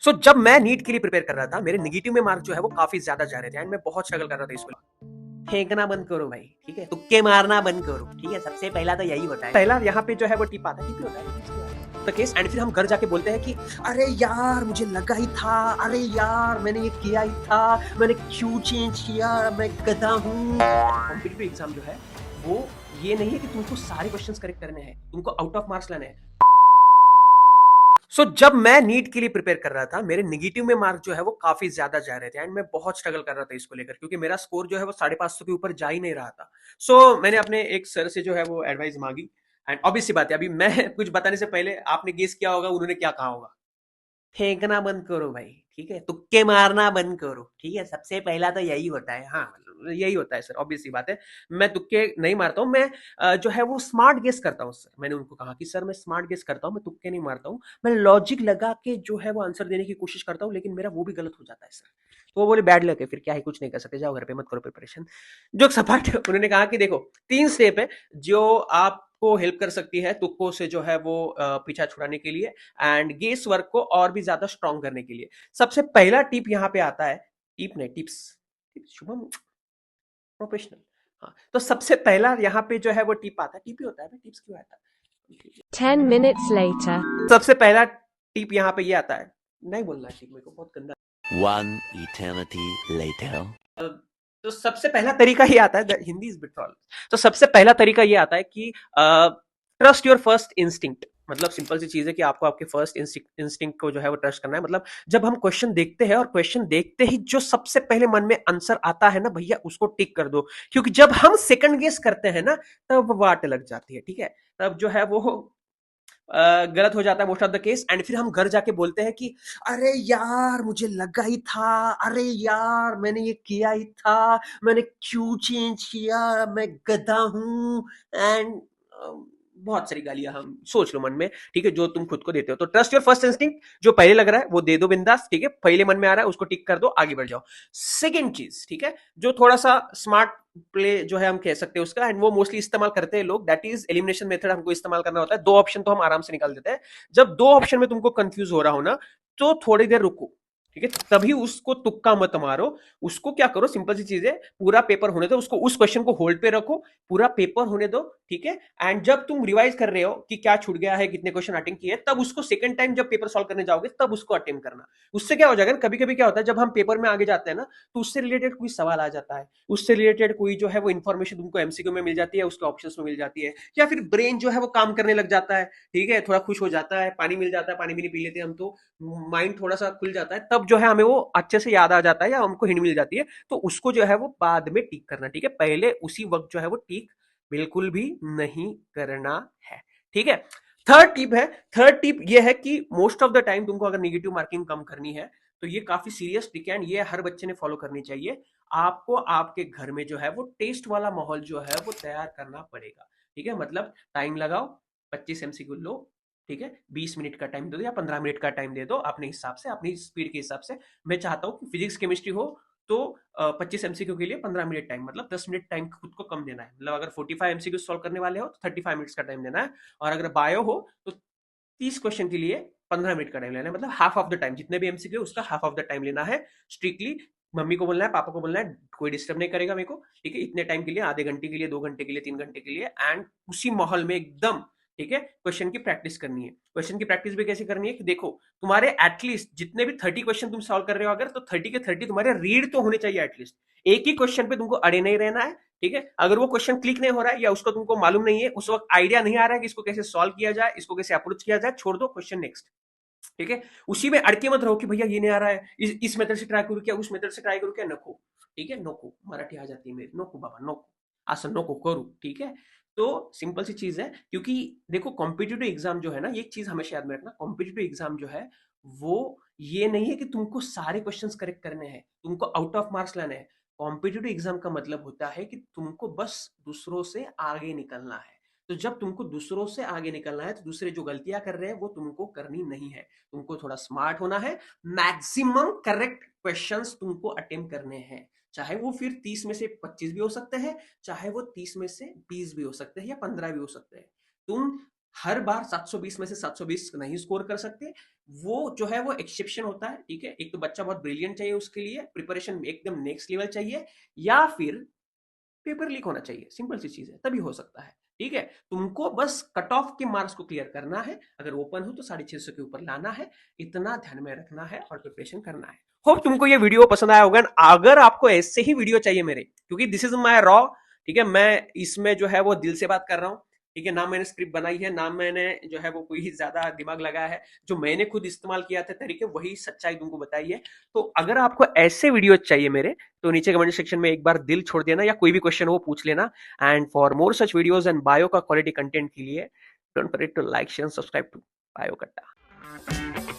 जब मैं नीट के लिए प्रिपेयर कर रहा था, मेरे नेगेटिव में मार्क जो है वो काफी ज्यादा जा रहे थे एंड मैं बहुत स्ट्रगल कर रहा था इसको। फेंकना बंद करो भाई, ठीक है, तुक्के मारना बंद करो, ठीक है, सबसे पहला तो यही होता है। पहला यहाँ पे जो है वो टिप आता है, टिप होता है द केस, एंड फिर हम घर जाके बोलते हैं कि अरे यार मुझे लगा ही था, अरे यार मैंने ये किया ही था, मैंने क्यों चेंज किया, मैं गधा हूँ। कॉम्पिटिटिव एग्जाम जो है वो ये नहीं है कि तुमको सारे क्वेश्चंस करेक्ट करने हैं, तुमको आउट ऑफ मार्क्स लाने हैं। जब मैं नीट के लिए प्रिपेयर कर रहा था, मेरे नेगेटिव में मार्क जो है वो काफी ज्यादा जा रहे थे एंड मैं बहुत स्ट्रगल कर रहा था इसको लेकर, क्योंकि मेरा स्कोर जो है वो 550 के ऊपर जा ही नहीं रहा था। मैंने अपने एक सर से जो है वो एडवाइस मांगी एंड ऑब्वियस सी बात है, अभी मैं कुछ बताने से पहले आपने गेस किया होगा उन्होंने क्या कहा होगा। फेंकना बंद करो भाई, ठीक है, तुक्के मारना बंद करो, ठीक है, सबसे पहला तो यही होता है। हाँ, मतलब यही होता है सर, ऑब्वियस सी बात है। मैं तुक्के नहीं मारता हूँ, मैं जो है वो स्मार्ट गेस करता हूँ सर। मैंने उनको कहा कि सर मैं स्मार्ट गेस करता हूँ, मैं तुक्के नहीं मारता हूँ, मैं लॉजिक लगा के जो है वो आंसर देने की कोशिश करता हूँ, लेकिन मेरा वो भी गलत हो जाता है सर। तो वो बोले बैड लक है, फिर क्या ही कुछ नहीं कर सकते, जाओ घर पे मत करो प्रिपरेशन। जो सपाट उन्होंने कहा कि देखो 3 स्टेप है जो आपको हेल्प कर सकती है तुक्कों से जो है वो पीछा छुड़ाने के लिए एंड गेस वर्क को और भी ज्यादा स्ट्रॉन्ग करने के लिए। सबसे पहला टिप यहाँ पे आता है, टिप नहीं टिप्स, टिप्स शुभम प्रोफेशनल। हाँ, तो सबसे पहला यहाँ पे जो है वो टिप आता है, टिप ही होता है, टिप्स क्यों आता है। 10 minutes later. सबसे पहला टिप यहाँ पे ये आता है, नहीं बोलना टिप, मेरे को बहुत गंदा। One eternity later. तो सबसे पहला तरीका ये आता है, हिंदी इज बिट प्रॉब्लम। तो सबसे पहला तरीका ये आता है कि ट्रस्ट योर फर्स्ट इंस्टिंक्ट। मतलब सिंपल सी चीज है कि आपको आपके फर्स्ट इंस्टिंक्ट को जो है वो ट्रस्ट करना है। मतलब जब हम क्वेश्चन देखते हैं और क्वेश्चन देखते ही जो सबसे पहले मन में आंसर आता है ना भैया, उसको टिक कर दो, क्योंकि जब हम सेकंड गेस करते हैं ना तब वाट लग जाती है, ठीक है, तब जो है वो गलत हो जाता है most of the case, and फिर हम घर जाके बोलते हैं कि अरे यार मुझे लगा ही था, अरे यार मैंने ये किया ही था, मैंने क्यों चेंज किया, मैं गधा हूं एंड बहुत सारी गालियां हम सोच लो मन में, ठीक है, जो तुम खुद को देते हो। तो ट्रस्ट योर फर्स्ट इंस्टिंक्ट, जो पहले लग रहा है वो दे दो बिंदास, ठीक है, पहले मन में आ रहा है उसको टिक कर दो, आगे बढ़ जाओ। सेकेंड चीज, ठीक है, जो थोड़ा सा स्मार्ट प्ले जो है हम कह सकते हैं उसका, एंड वो मोस्टली इस्तेमाल करते हैं लोग, दैट इज एलिमिनेशन मेथड। हमको इस्तेमाल करना होता है, 2 ऑप्शन तो हम आराम से निकाल देते हैं। जब 2 ऑप्शन में तुमको कंफ्यूज हो रहा हो ना, तो थोड़ी देर रुको, ठीक है, तभी उसको तुक्का मत मारो। उसको क्या करो, सिंपल सी चीज है, पूरा पेपर होने दो, उसको उस क्वेश्चन को होल्ड पे रखो, पूरा पेपर होने दो, ठीक है। एंड जब तुम रिवाइज कर रहे हो कि क्या छूट गया है, कितने क्वेश्चन अटेम्प्ट किए, तब उसको सेकंड टाइम जब पेपर सॉल्व करने जाओगे तब उसको अटेम्प्ट करना। उससे क्या हो जाएगा, कभी कभी क्या होता है जब हम पेपर में आगे जाते हैं ना, तो उससे रिलेटेड कोई सवाल आ जाता है, उससे रिलेटेड कोई जो है वो इन्फॉर्मेशन तुमको एमसीक्यू में मिल जाती है, उसके ऑप्शंस में मिल जाती है, या फिर ब्रेन जो है वो काम करने लग जाता है, ठीक है, थोड़ा खुश हो जाता है, पानी मिल जाता है, पानी भी नहीं पी लेते हम तो, माइंड थोड़ा सा खुल जाता है, तब जो है हमें वो अच्छे से याद आ जाता है या हमको हिंट मिल जाती है। तो उसको जो है वो बाद में टिक करना, ठीक है, पहले उसी वक्त जो है वो टिक बिल्कुल भी नहीं करना है, ठीक है। थर्ड टिप है, थर्ड टिप ये है कि मोस्ट ऑफ द टाइम तुमको अगर नेगेटिव मार्किंग कम करनी है तो ये काफी सीरियस टिक है एंड ये हर बच्चे ने फॉलो करनी चाहिए। आपको आपके घर में जो है वो टेस्ट वाला माहौल जो है वो तैयार करना पड़ेगा, ठीक है। मतलब टाइम लगाओ, 25 MCQ लो, ठीक है, 20 मिनट का टाइम दे दो या 15 मिनट का टाइम दे दो अपने हिसाब से, अपनी स्पीड के हिसाब से। मैं चाहता हूँ कि फिजिक्स केमिस्ट्री हो तो 25 MCQ के लिए 15 मिनट टाइम, मतलब 10 मिनट टाइम खुद को कम देना है। मतलब अगर 45 MCQ सॉल्व करने वाले हो तो 35 मिनट्स का टाइम देना है, और अगर बायो हो तो 30 क्वेश्चन के लिए 15 मिनट का टाइम लेना है। मतलब हाफ ऑफ द टाइम, जितने भी एमसीक्यू उसका हाफ ऑफ द टाइम लेना है स्ट्रिक्टली। मम्मी को बोलना है, पापा को बोलना है, कोई डिस्टर्ब नहीं करेगा मेरे को, ठीक है, इतने टाइम के लिए, आधे घंटे के लिए, 2 घंटे के लिए, 3 घंटे के लिए, एंड उसी माहौल में एकदम, ठीक है, क्वेश्चन की प्रैक्टिस करनी है। क्वेश्चन की प्रैक्टिस भी कैसे करनी है कि देखो, तुम्हारे एटलीस्ट जितने भी 30 क्वेश्चन तुम सॉल्व कर रहे हो अगर, तो 30 के 30 तुम्हारे रीड तो होने चाहिए एटलीस्ट। एक ही क्वेश्चन पे तुमको अड़े नहीं रहना है, ठीक है। अगर वो क्वेश्चन क्लिक नहीं हो रहा है या उसको तुमको मालूम नहीं है, उस वक्त आइडिया नहीं आ रहा है कि इसको कैसे सॉल्व किया जाए, इसको कैसे अप्रोच किया जाए, छोड़ दो, क्वेश्चन नेक्स्ट, ठीक है। उसी में अड़के मत रहो कि भैया ये नहीं आ रहा है, इस मेथड से ट्राई करूं क्या, उस मेथड से ट्राई करूं क्या, नको, ठीक है, नको, मराठी आ जाती है मेरी, नको बाबा नको, असं नको करू, ठीक है। तो सिंपल सी चीज है, क्योंकि देखो कॉम्पिटिटिव एग्जाम जो है ना, ये एक चीज हमेशा याद में रखना, कॉम्पिटिटिव एग्जाम जो है वो ये नहीं है कि तुमको सारे क्वेश्चंस करेक्ट करने हैं, तुमको आउट ऑफ मार्क्स लाने हैं। कॉम्पिटिटिव एग्जाम का मतलब होता है कि तुमको बस दूसरों से आगे निकलना है। तो जब तुमको दूसरों से आगे निकलना है तो दूसरे जो गलतियां कर रहे हैं वो तुमको करनी नहीं है, तुमको थोड़ा स्मार्ट होना है, मैक्सिमम करेक्ट क्वेश्चंस तुमको अटेम्प्ट करने हैं। चाहे वो फिर 30 में से 25 भी हो सकते हैं, चाहे वो 30 में से 20 भी हो सकते हैं या 15 भी हो सकते हैं। तुम हर बार 720 में से 720 नहीं स्कोर कर सकते, वो जो है वो एक्सेप्शन होता है, ठीक है। एक तो बच्चा बहुत ब्रिलियंट चाहिए, उसके लिए प्रिपरेशन एकदम नेक्स्ट लेवल चाहिए, या फिर पेपर लीक होना चाहिए, सिंपल सी चीज है, तभी हो सकता है, ठीक है। तुमको बस कट ऑफ के मार्क्स को क्लियर करना है, अगर ओपन हो तो 650 के ऊपर लाना है, इतना ध्यान में रखना है और प्रिपरेशन करना है। होप तुमको ये वीडियो पसंद आया होगा। अगर आपको ऐसे ही वीडियो चाहिए मेरे, क्योंकि दिस इज माई रॉ, ठीक है, मैं इसमें जो है वो दिल से बात कर रहा हूँ, ठीक है, ना मैंने स्क्रिप्ट बनाई है, ना मैंने जो है वो कोई ज्यादा दिमाग लगाया है, जो मैंने खुद इस्तेमाल किया था तरीके, वही सच्चाई तुमको बताई है। तो अगर आपको ऐसे वीडियो चाहिए मेरे, तो नीचे कमेंट सेक्शन में एक बार दिल छोड़ देना, या कोई भी क्वेश्चन हो पूछ लेना। And for more such videos and Bio का क्वालिटी कंटेंट के लिए don't forget to like share subscribe to Bio कट्टा।